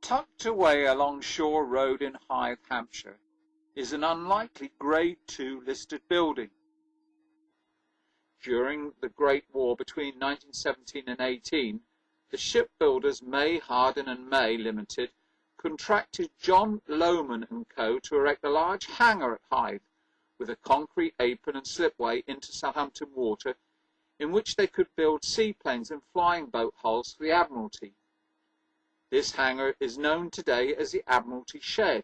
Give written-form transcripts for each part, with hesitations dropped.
Tucked away along Shore Road in Hythe, Hampshire, is an unlikely Grade II listed building. During the Great War between 1917 and 18, the shipbuilders May, Harden and May Limited contracted John Lohman and Co. to erect a large hangar at Hythe with a concrete apron and slipway into Southampton Water, in which they could build seaplanes and flying boat hulls for the Admiralty. This hangar is known today as the Admiralty Shed.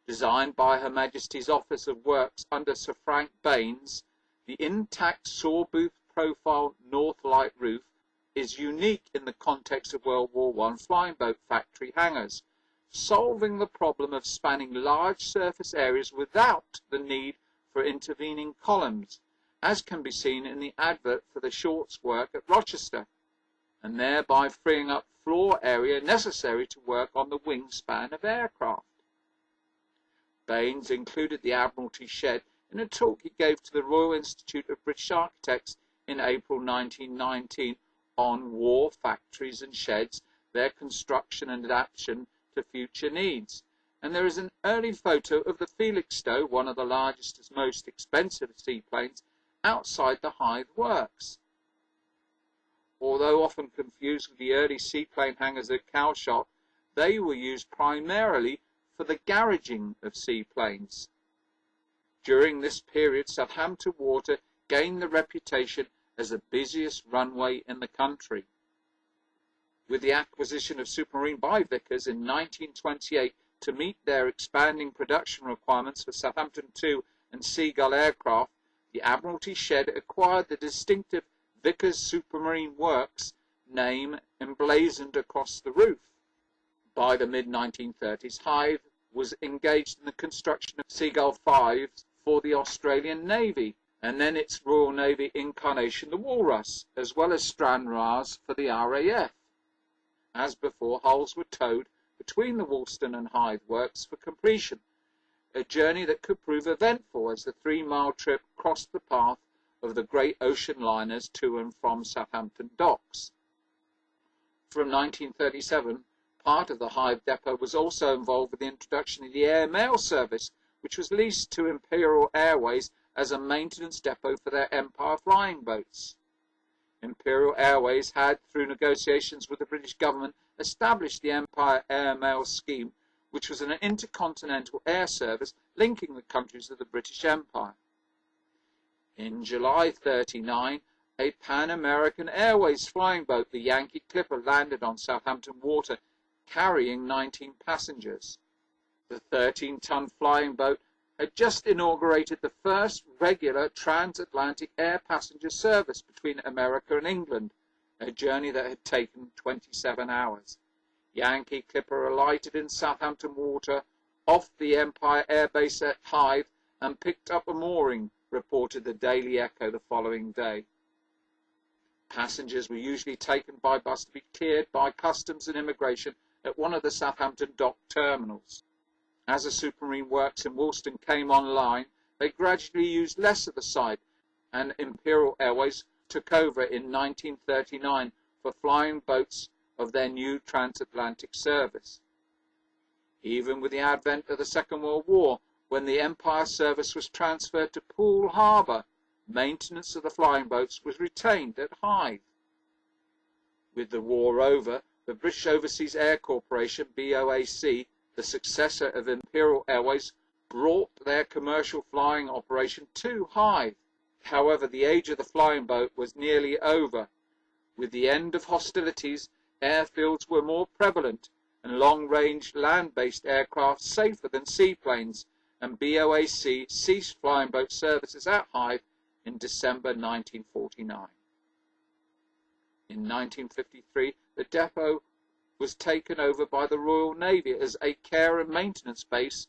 Designed by Her Majesty's Office of Works under Sir Frank Baines, the intact sawtooth-profile northlight roof is unique in the context of World War I flying boat factory hangars, solving the problem of spanning large surface areas without the need for intervening columns, as can be seen in the advert for the Shorts work at Rochester, and thereby freeing up floor area necessary to work on the wingspan of aircraft. Baines included the Admiralty Shed in a talk he gave to the Royal Institute of British Architects in April 1919 on war factories and sheds, their construction and adaptation to future needs. And there is an early photo of the Felixstowe, one of the largest and most expensive seaplanes, outside the Hythe works. Although often confused with the early seaplane hangars at Calshot, they were used primarily for the garaging of seaplanes. During this period, Southampton Water gained the reputation as the busiest runway in the country. With the acquisition of Supermarine by Vickers in 1928 to meet their expanding production requirements for Southampton II and Seagull aircraft, the Admiralty Shed acquired the distinctive Vickers Supermarine Works name emblazoned across the roof. By the mid-1930s, Hythe was engaged in the construction of Seagull 5s for the Australian Navy, and then its Royal Navy incarnation, the Walrus, as well as Stranraers for the RAF. As before, hulls were towed between the Woolston and Hythe works for completion, a journey that could prove eventful as the 3-mile trip crossed the path of the great ocean liners to and from Southampton docks. From 1937, part of the Hythe depot was also involved with the introduction of the air mail service, which was leased to Imperial Airways as a maintenance depot for their Empire flying boats. Imperial Airways had, through negotiations with the British government, established the Empire Air Mail Scheme, which was an intercontinental air service linking the countries of the British Empire. In July 1939, a Pan-American Airways flying boat, the Yankee Clipper, landed on Southampton Water, carrying 19 passengers. The 13-ton flying boat had just inaugurated the first regular transatlantic air passenger service between America and England, a journey that had taken 27 hours. Yankee Clipper alighted in Southampton Water off the Empire Air Base at Hythe and picked up a mooring, reported the Daily Echo the following day. Passengers were usually taken by bus to be cleared by customs and immigration at one of the Southampton dock terminals. As the Supermarine Works in Woolston came online, they gradually used less of the site, and Imperial Airways took over in 1939 for flying boats of their new transatlantic service. Even with the advent of the Second World War, when the Empire service was transferred to Poole Harbour, maintenance of the flying boats was retained at Hythe. With the war over, the British Overseas Air Corporation, BOAC, the successor of Imperial Airways, brought their commercial flying operation to Hythe. However, the age of the flying boat was nearly over. With the end of hostilities, airfields were more prevalent and long-range land-based aircraft safer than seaplanes, and BOAC ceased flying boat services at Hythe in December 1949. In 1953, the depot was taken over by the Royal Navy as a care and maintenance base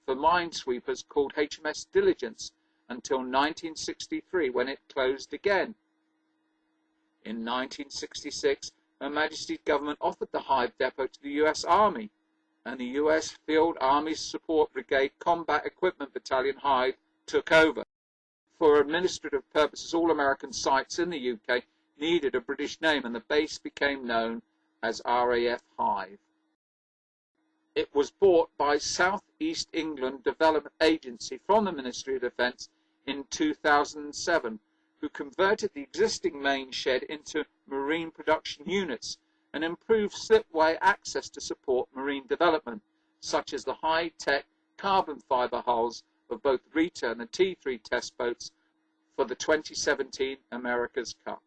for minesweepers called HMS Diligence until 1963, when it closed again. In 1966, Her Majesty's government offered the Hythe depot to the US Army, and the US Field Army Support Brigade Combat Equipment Battalion Hythe took over. For administrative purposes, all American sites in the UK needed a British name, and the base became known as RAF Hythe. It was bought by South East England Development Agency from the Ministry of Defence in 2007, who converted the existing main shed into marine production units and improved slipway access to support marine development, such as the high-tech carbon fibre hulls of both Rita and the T3 test boats for the 2017 America's Cup.